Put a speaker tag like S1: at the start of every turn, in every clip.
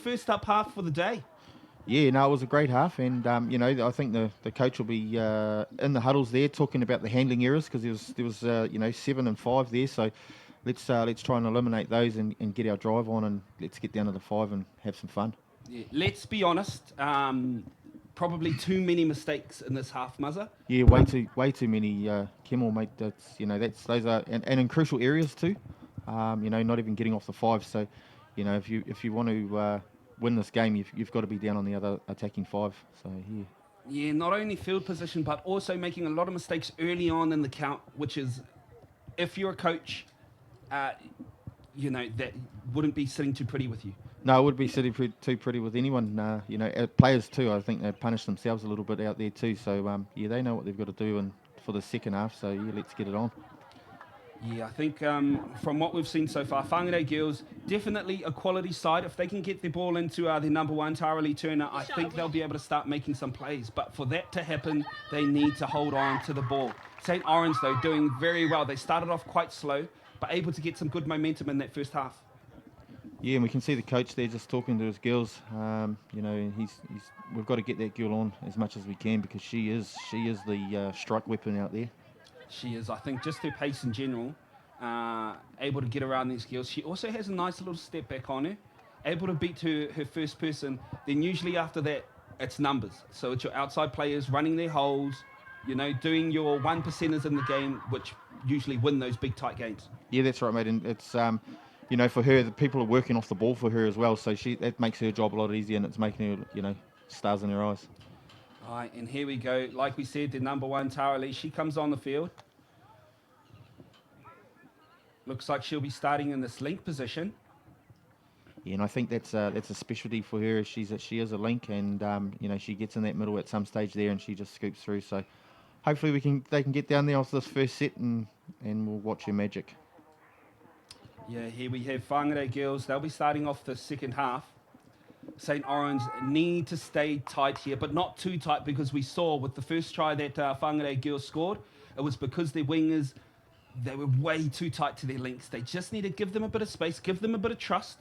S1: first up half for the day?
S2: Yeah, no, it was a great half, and I think the coach will be in the huddles there talking about the handling errors because there was 7 and 5 there. So let's try and eliminate those and get our drive on, and let's get down to the 5 and have some fun.
S1: Yeah, let's be honest. Probably too many mistakes in this half, Muzza.
S2: Yeah, way too many, Kimmel, mate. Those are and in crucial areas too. Not even getting off the 5. So, if you want to win this game, you've got to be down on the other attacking 5. So yeah.
S1: Yeah, not only field position, but also making a lot of mistakes early on in the count, which is, if you're a coach, that wouldn't be sitting too pretty with you.
S2: No, it would be sitting too pretty with anyone. Players too. I think they punish themselves a little bit out there too. So they know what they've got to do and for the second half. So yeah, let's get it on.
S1: Yeah, I think from what we've seen so far, Whangarei Girls, definitely a quality side. If they can get the ball into their number 1, Tara Lee Turner, I think they'll be able to start making some plays. But for that to happen, they need to hold on to the ball. St Orans, though, doing very well. They started off quite slow, but able to get some good momentum in that first half.
S2: Yeah, and we can see the coach there just talking to his girls. We've got to get that girl on as much as we can because she is the strike weapon out there.
S1: She is, I think, just her pace in general, able to get around these girls. She also has a nice little step back on her, able to beat her first person. Then usually after that, it's numbers. So it's your outside players running their holes, doing your 1%ers in the game, which usually win those big, tight games.
S2: Yeah, that's right, mate. And it's, for her, the people are working off the ball for her as well. So that makes her job a lot easier, and it's making her, stars in her eyes.
S1: All right, and here we go. Like we said, the number 1, Tara Lee, she comes on the field. Looks like she'll be starting in this link position.
S2: Yeah, and I think that's a specialty for her. She is a link, and she gets in that middle at some stage there, and she just scoops through. So hopefully they can get down there off this first set, and we'll watch her magic.
S1: Yeah, here we have Whangarei Girls. They'll be starting off the second half. St Orans need to stay tight here, but not too tight, because we saw with the first try that Whangarei Girls scored, it was because their wingers, they were way too tight to their links. They just need to give them a bit of space, give them a bit of trust.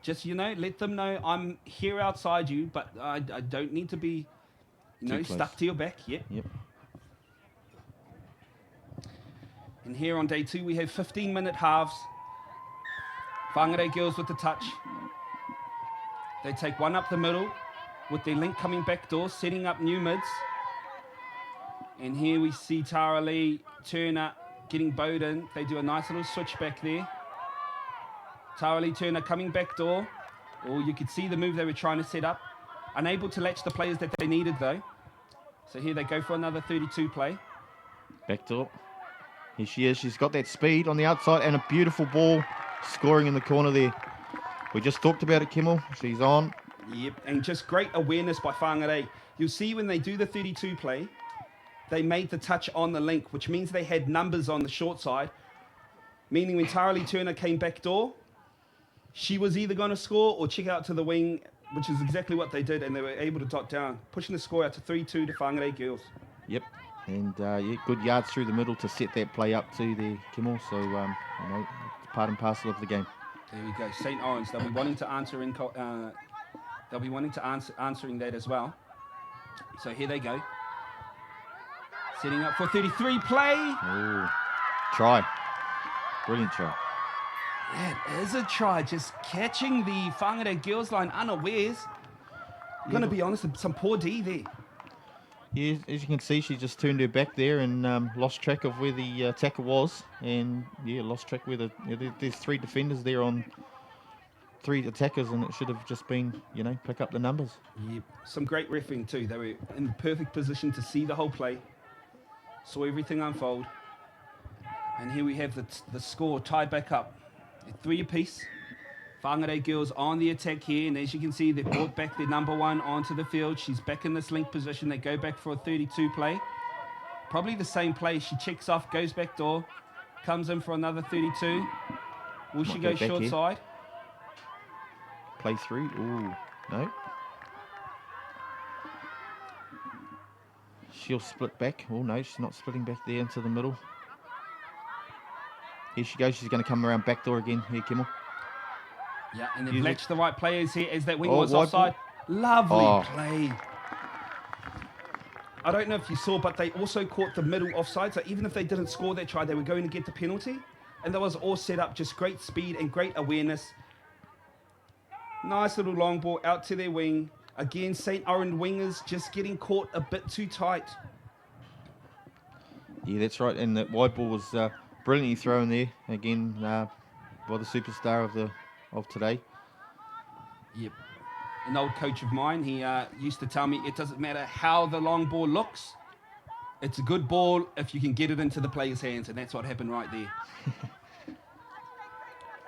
S1: Just, let them know I'm here outside you, but I don't need to be, stuck to your back. Yep. And here on day 2, we have 15-minute halves. Whangarei Girls with the touch. They take one up the middle with their link coming back door, setting up new mids. And here we see Tara Lee Turner getting bowed in. They do a nice little switch back there. Tara Lee Turner coming back door. Oh, you could see the move they were trying to set up. Unable to latch the players that they needed, though. So here they go for another 32 play.
S2: Back door. Here she is. She's got that speed on the outside and a beautiful ball scoring in the corner there. We just talked about it, Kimmel. She's on.
S1: Yep, and just great awareness by Whangarei. You'll see when they do the 32 play, they made the touch on the link, which means they had numbers on the short side, meaning when Tara Lee Turner came back door, she was either going to score or check out to the wing, which is exactly what they did, and they were able to dot down, pushing the score out to 3-2 to Whangarei Girls.
S2: Yep, and good yards through the middle to set that play up too there, Kimmel. So, it's part and parcel of the game.
S1: There we go. St Orans, they'll be wanting to answer answering that as well. So here they go. Setting up for 33 play.
S2: Oh, try. Brilliant try.
S1: That is a try. Just catching the Whangarei Girls line unawares. I'm going to be honest, some poor D there.
S2: Yeah, as you can see, she just turned her back there and lost track of where the attacker was. And, lost track where there's 3 defenders there on 3 attackers, and it should have just been, pick up the numbers.
S1: Yep. Some great refereeing too. They were in the perfect position to see the whole play. Saw everything unfold. And here we have the score tied back up. 3 apiece. Whangarei Girls on the attack here, and as you can see, they've brought back their number 1 onto the field. She's back in this link position. They go back for a 32 play. Probably the same play. She checks off, goes back door, comes in for another 32. Will she go short side?
S2: Play through. Ooh, no. She'll split back. Oh, no, she's not splitting back there into the middle. Here she goes. She's going to come around back door again here, Kimmel.
S1: Yeah, and they've
S2: Use it.
S1: latched the right players here as that wing
S2: Oh,
S1: was
S2: wide
S1: offside. Lovely
S2: Oh.
S1: play. I don't know if you saw, but they also caught the middle offside. So even if they didn't score that try, they were going to get the penalty. And that was all set up, just great speed and great awareness. Nice little long ball out to their wing. Again, St Orans wingers just getting caught a bit too tight.
S2: Yeah, that's right. And that wide ball was brilliantly thrown there again by the superstar of today.
S1: Yep. An old coach of mine, he used to tell me it doesn't matter how the long ball looks. It's a good ball if you can get it into the player's hands, and that's what happened right there.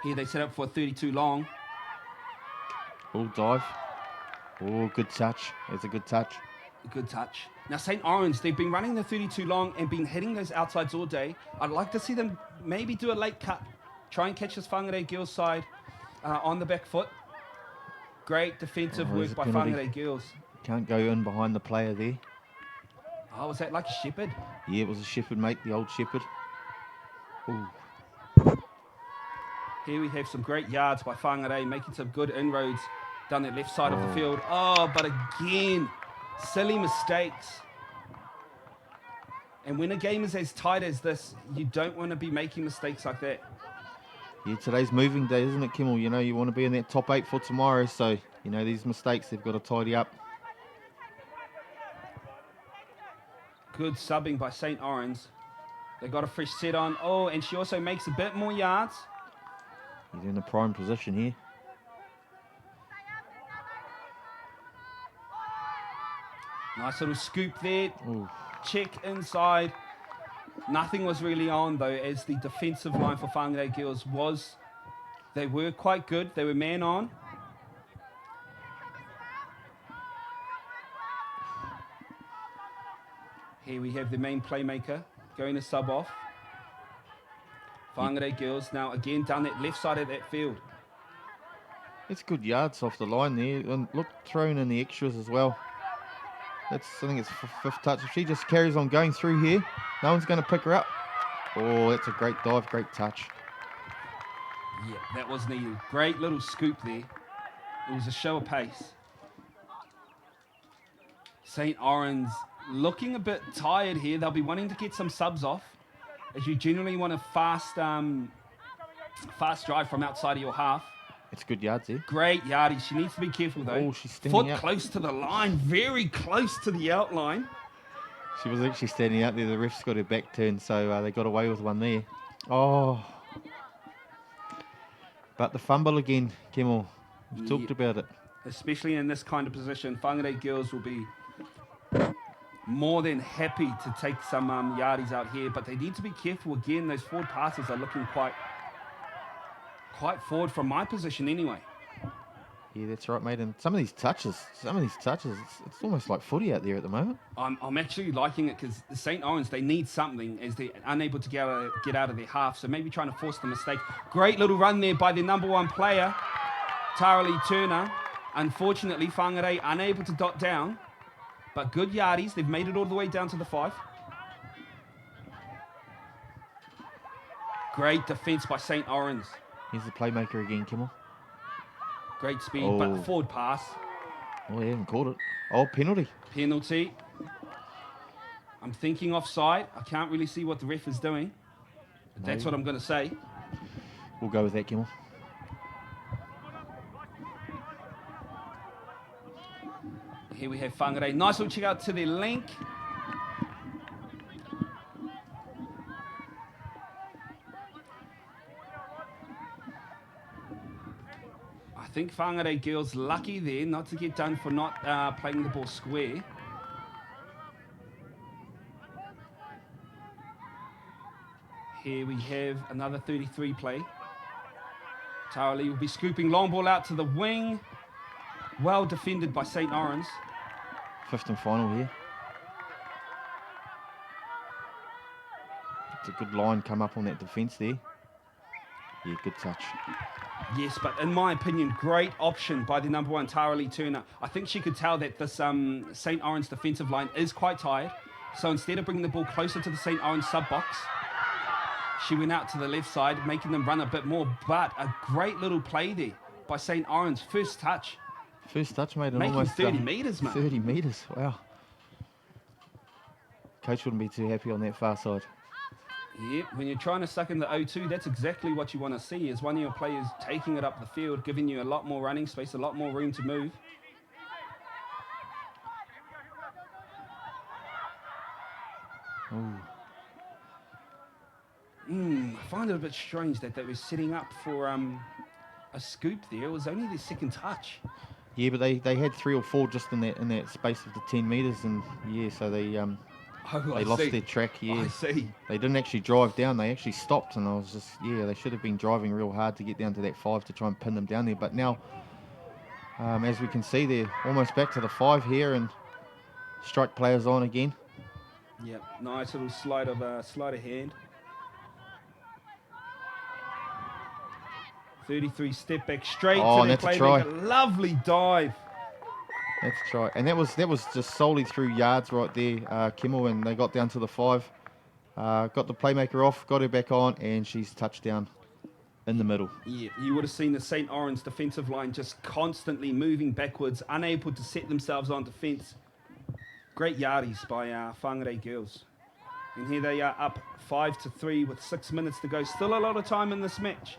S1: Here they set up for a 32 long.
S2: Oh, dive. Oh, good touch. It's a good touch.
S1: Good touch. Now, St Orans, they've been running the 32 long and been hitting those outsides all day. I'd like to see them maybe do a late cut. Try and catch this Whangarei Girls side on the back foot. Great defensive
S2: there's
S1: work
S2: a
S1: by
S2: penalty.
S1: Whangarei Girls.
S2: Can't go in behind the player there.
S1: Oh, was that like a shepherd?
S2: Yeah, it was a shepherd, mate, the old shepherd. Ooh.
S1: Here we have some great yards by Whangarei, making some good inroads down the left side of the
S2: Oh.
S1: field. Oh, but again, silly mistakes. And when a game is as tight as this, you don't want to be making mistakes like that.
S2: Yeah, today's moving day, isn't it, Kimmel? You know, you want to be in that top 8 for tomorrow, so, you know, these mistakes, they've got to tidy up.
S1: Good subbing by St Orans. They got a fresh set on. Oh, and she also makes a bit more yards.
S2: He's in a prime position here.
S1: Nice little scoop there.
S2: Ooh.
S1: Check inside. Nothing was really on, though, as the defensive line for Whangarei Girls was. They were quite good. They were man on. Here we have the main playmaker going to sub off. Whangarei Girls now again down that left side of that field.
S2: It's good yards off the line there. And look, throwing in the extras as well. I think it's fifth touch. If she just carries on going through here, no one's going to pick her up. Oh, that's a great dive, great touch.
S1: Yeah, that was needed. Great little scoop there. It was a show of pace. St Orans looking a bit tired here. They'll be wanting to get some subs off, as you generally want a fast drive from outside of your half.
S2: It's good yards there.
S1: Great yardage. She needs to be careful though.
S2: Oh, she's standing
S1: Foot
S2: out.
S1: close to the line, very close to the outline.
S2: She was actually standing out there. The ref's got her back turned, so they got away with one there. Oh. But the fumble again, Kimmel. We've talked about it.
S1: Especially in this kind of position, Whangarei Girls will be more than happy to take some yardies out here, but they need to be careful again. Those forward passes are looking quite forward from my position anyway.
S2: Yeah, that's right, mate. And some of these touches, it's almost like footy out there at the moment.
S1: I'm actually liking it because the St Orans, they need something as they're unable to get out of their half. So maybe trying to force the mistake. Great little run there by their number one player, Whangarei Turner. Unfortunately, Whangarei unable to dot down. But good yardies. They've made it all the way down to the 5. Great defense by St Orans.
S2: Here's the playmaker again, Kimmel.
S1: Great speed,
S2: Oh.
S1: but forward pass.
S2: Oh, they haven't called it. Oh, penalty.
S1: Penalty. I'm thinking offside. I can't really see what the ref is doing. But that's what I'm going to say.
S2: We'll go with that, Kimmel.
S1: Here we have Whangarei. Nice little check out to their link. I think Whangarei Girls lucky there not to get done for not playing the ball square. Here we have another 33 play. Tarali will be scooping long ball out to the wing. Well defended by St Orans.
S2: Fifth and final here. It's a good line come up on that defence there. Yeah, good touch.
S1: Yes, but in my opinion, great option by the number one, Tarali Turner. I think she could tell that this St Orans defensive line is quite tired. So instead of bringing the ball closer to the St Orans sub-box, she went out to the left side, making them run a bit more. But a great little play there by St Orans. First touch.
S2: First touch made it
S1: Making
S2: almost
S1: 30 metres, mate.
S2: 30 metres, wow. Coach wouldn't be too happy on that far side.
S1: Yeah, when you're trying to suck in the O2, that's exactly what you want to see, is one of your players taking it up the field, giving you a lot more running space, a lot more room to move. I find it a bit strange that they were setting up for a scoop there. It was only their second touch.
S2: Yeah, but they had 3 or 4 just in that space of the 10 metres, and yeah, so they lost their track. Yeah,
S1: I see.
S2: They didn't actually drive down; they actually stopped, and I was just they should have been driving real hard to get down to that 5 to try and pin them down there. But now, as we can see, they're almost back to the 5 here, and strike players on again.
S1: Yep, nice little sleight of hand. 33 step back straight to the playmaker. Lovely dive.
S2: That's a try. And that was just solely through yards right there, Kimmel, and they got down to the 5. Got the playmaker off, got her back on, and she's touchdown in the middle.
S1: Yeah, you would have seen the St Orans defensive line just constantly moving backwards, unable to set themselves on defence. Great yardies by Whangarei Girls. And here they are up 5-3 with 6 minutes to go. Still a lot of time in this match.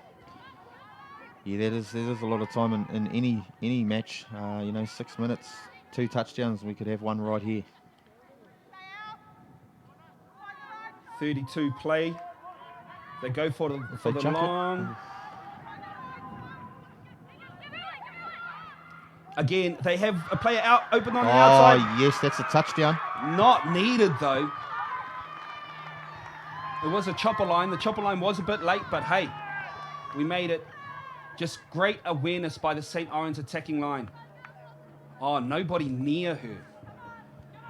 S2: Yeah, there is a lot of time in any match. 6 minutes, 2 touchdowns, we could have one right here.
S1: 32 play. They go for the long. Again, they have a player out open on the outside.
S2: Oh, yes, that's a touchdown.
S1: Not needed, though. It was a chopper line. The chopper line was a bit late, but hey, we made it. Just great awareness by the St Orans attacking line. Oh, nobody near her.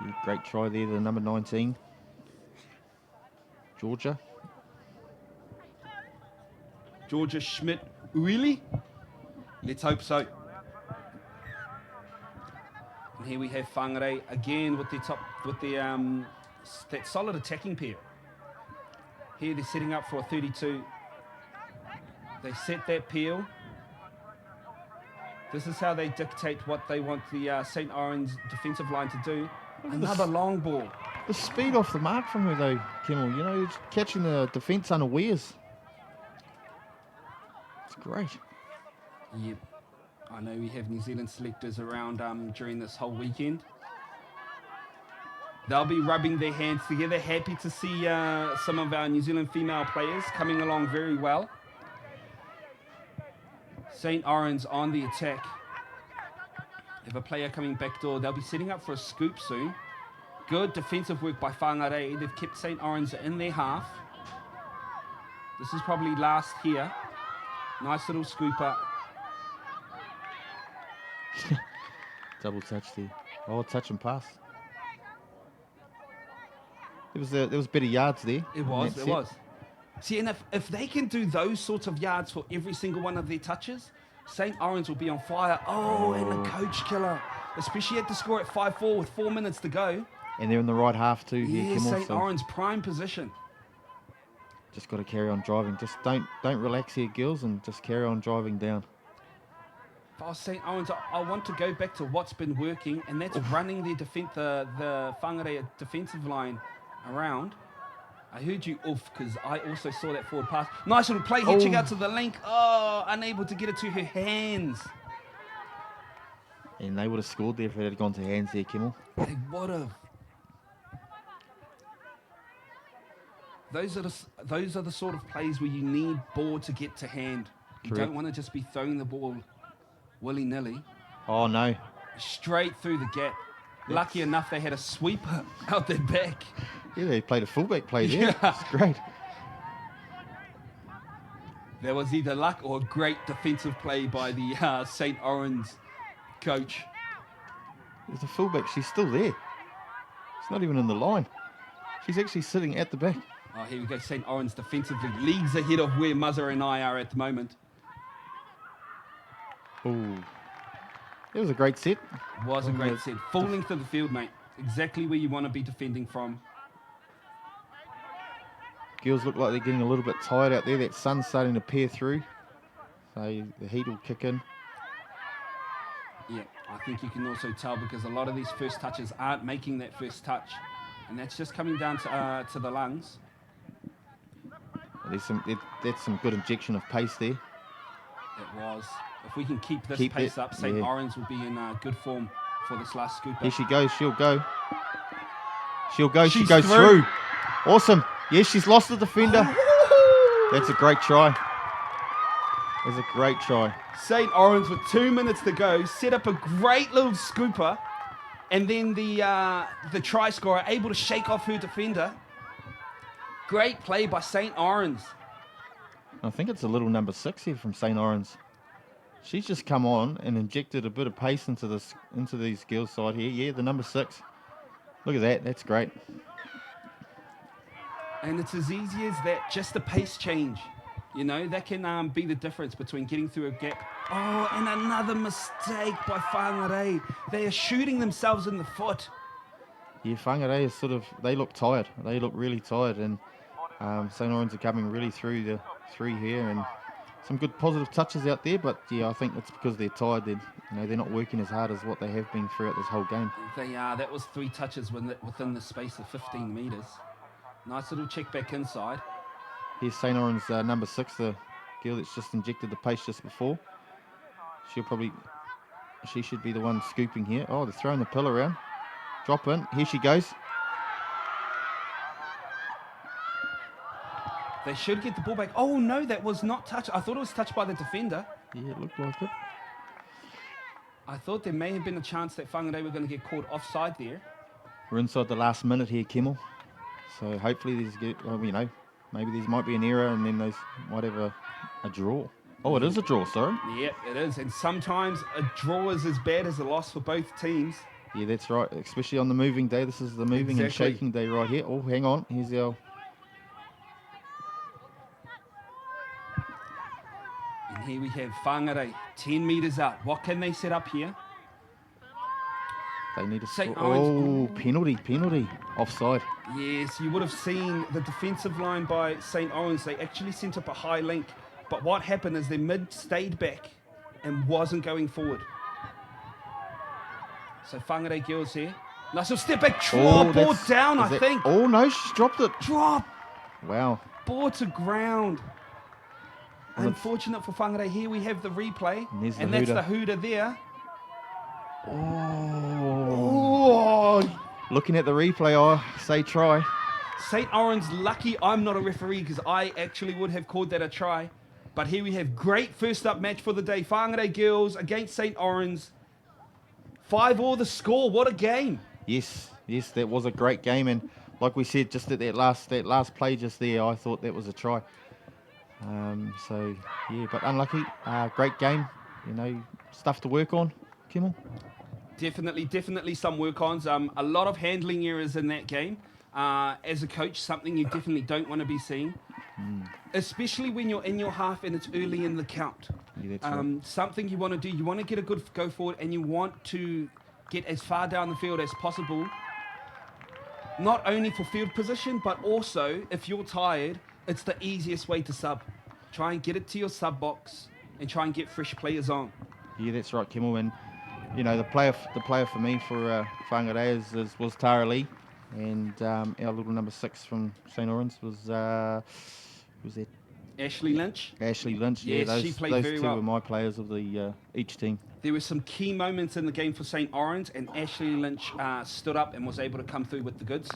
S2: Yeah, great try there, the number 19. Georgia
S1: Schmidt. Really? Let's hope so. And here we have Whangarei again with that solid attacking pair. Here they're setting up for a 32. They set that peel. This is how they dictate what they want the St Orans defensive line to do. Another long ball.
S2: The speed off the mark from her though, Kimmel. Catching the defence unawares. It's great.
S1: Yep. I know we have New Zealand selectors around during this whole weekend. They'll be rubbing their hands together, happy to see some of our New Zealand female players coming along very well. St Orans on the attack. They have a player coming back door. They'll be setting up for a scoop soon. Good defensive work by Whangarei. They've kept St Orans in their half. This is probably last here. Nice little scooper.
S2: Double touch there. Oh, touch and pass. There was better yards there.
S1: It was. See, and if they can do those sorts of yards for every single one of their touches, St Orans will be on fire. Oh, and the coach killer. Especially at the score at 5-4 with 4 minutes to go.
S2: And they're in the right half too.
S1: Yeah, St Orans prime position.
S2: Just got to carry on driving. Just don't relax here, girls, and just carry on driving down.
S1: If I was St Orans, I want to go back to what's been working, and that's running the Whangarei defensive line around. I heard you off because I also saw that forward pass. Nice little play here. Check out to the link. Oh, unable to get it to her hands.
S2: And they would have scored there if it had gone to hands there, Kimmel.
S1: They would have. Those are the sort of plays where you need ball to get to hand. You don't want to just be throwing the ball willy-nilly.
S2: Oh, no.
S1: Straight through the gap. Lucky enough they had a sweeper out their back.
S2: Yeah, they played a fullback play there. Yeah. It's great.
S1: There was either luck or a great defensive play by the St Orans coach.
S2: There's a fullback. She's still there. It's not even in the line. She's actually sitting at the back.
S1: Oh, here we go. St Orans defensively. Leagues ahead of where Muzzer and I are at the moment.
S2: Ooh. It was a great set.
S1: Was a great set. Full length of the field, mate. Exactly where you want to be defending from.
S2: Girls look like they're getting a little bit tired out there. That sun's starting to peer through. So the heat will kick in.
S1: Yeah, I think you can also tell because a lot of these first touches aren't making that first touch. And that's just coming down to the lungs.
S2: That's some good injection of pace there.
S1: It was. If we can keep this
S2: Keep
S1: pace
S2: it,
S1: up, St
S2: yeah.
S1: Orans will be in good form for this last scooper.
S2: Here she goes. She'll go. She'll go. She
S1: She's
S2: goes
S1: through.
S2: through. Awesome. Yes, she's lost the defender. That's a great try. That's a great try.
S1: St Orans with 2 minutes to go set up a great little scooper, and then the try scorer able to shake off her defender. Great play by St Orans.
S2: I think it's a little number 6 here from St Orans. She's just come on and injected a bit of pace into these girls' side here. Yeah, the number 6. Look at that. That's great.
S1: And it's as easy as that, just a pace change. You know, that can be the difference between getting through a gap. Oh, and another mistake by Whangarei. They are shooting themselves in the foot.
S2: Yeah, Whangarei is they look tired. They look really tired, and St Orans are coming really through the 3 here, and some good positive touches out there, but yeah, I think it's because they're tired. They're not working as hard as what they have been throughout this whole game.
S1: They are. That was 3 touches within the space of 15 metres. Nice little check back inside.
S2: Here's St Orans number 6, the girl that's just injected the pace just before. She should be the one scooping here. Oh, they're throwing the pill around. Drop in. Here she goes.
S1: They should get the ball back. Oh, no, that was not touched. I thought it was touched by the defender.
S2: Yeah, it looked like it.
S1: I thought there may have been a chance that Whangarei were going to get caught offside there.
S2: We're inside the last minute here, Kimmel. So hopefully maybe there might be an error and then they might have a draw. Oh, it is a draw, sorry.
S1: Yeah, it is. And sometimes a draw is as bad as a loss for both teams.
S2: Yeah, that's right. Especially on the moving day. This is the moving and shaking day right here. Oh, hang on. Here's our...
S1: And here we have Whangarei, 10 metres out. What can they set up here?
S2: They need a
S1: St.
S2: score.
S1: Orans.
S2: Oh, penalty. Offside.
S1: Yes, you would have seen the defensive line by St Orans. They actually sent up a high link. But what happened is their mid stayed back and wasn't going forward. So Whangarei Girls here. Nice little step back. Board down, I think.
S2: Oh, no, she's dropped it.
S1: Drop.
S2: Wow.
S1: Board to ground. Unfortunate for Whangarei. Here we have the replay.
S2: And
S1: that's the hooter there.
S2: Oh. Looking at the replay, I say try.
S1: St Orans lucky I'm not a referee because I actually would have called that a try. But here we have great first up match for the day. Whangarei Girls against St Orans. 5-5 the score. What a game.
S2: Yes, that was a great game. And like we said, just at that last play just there, I thought that was a try. So, yeah, but unlucky. Great game. Stuff to work on, Kimmel.
S1: Definitely some work-ons. A lot of handling errors in that game. As a coach, something you definitely don't want to be seeing. Especially when you're in your half and it's early in the count.
S2: Yeah, that's right.
S1: Something you want to do, you want to get a good go forward and you want to get as far down the field as possible. Not only for field position, but also if you're tired, it's the easiest way to sub. Try and get it to your sub box and try and get fresh players on.
S2: Yeah, that's right, Kimmel. And the player for me for Whangarei was Tara Lee, and our little number 6 from St Orans was that
S1: Ashley Lynch.
S2: Ashley Lynch.
S1: Yes,
S2: yeah,
S1: she played
S2: those
S1: very
S2: two
S1: well.
S2: were my players of the each team.
S1: There were some key moments in the game for St Orans, and Ashley Lynch stood up and was able to come through with the goods.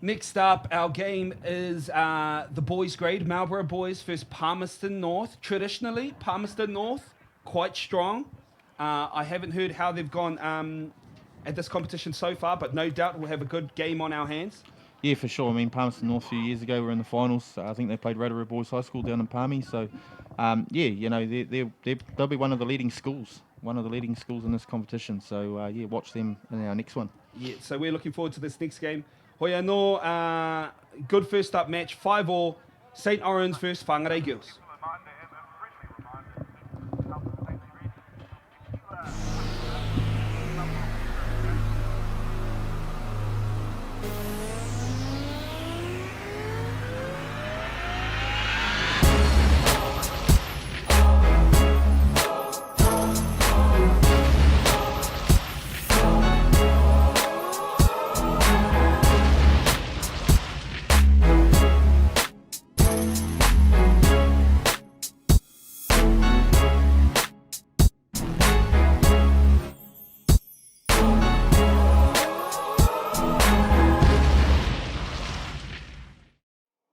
S1: Next up, our game is the boys' grade, Marlborough Boys versus Palmerston North. Traditionally, Palmerston North, quite strong. I haven't heard how they've gone at this competition so far, but no doubt we'll have a good game on our hands.
S2: Yeah, for sure. I mean, Palmerston North a few years ago were in the finals. I think they played Rotorua Boys High School down in Palmy. So, they'll be one of the leading schools in this competition. So, watch them in our next one. Yeah,
S1: so we're looking forward to this next game. Hoia no, good first up match, 5-5, St Orans versus Whangarei Girls.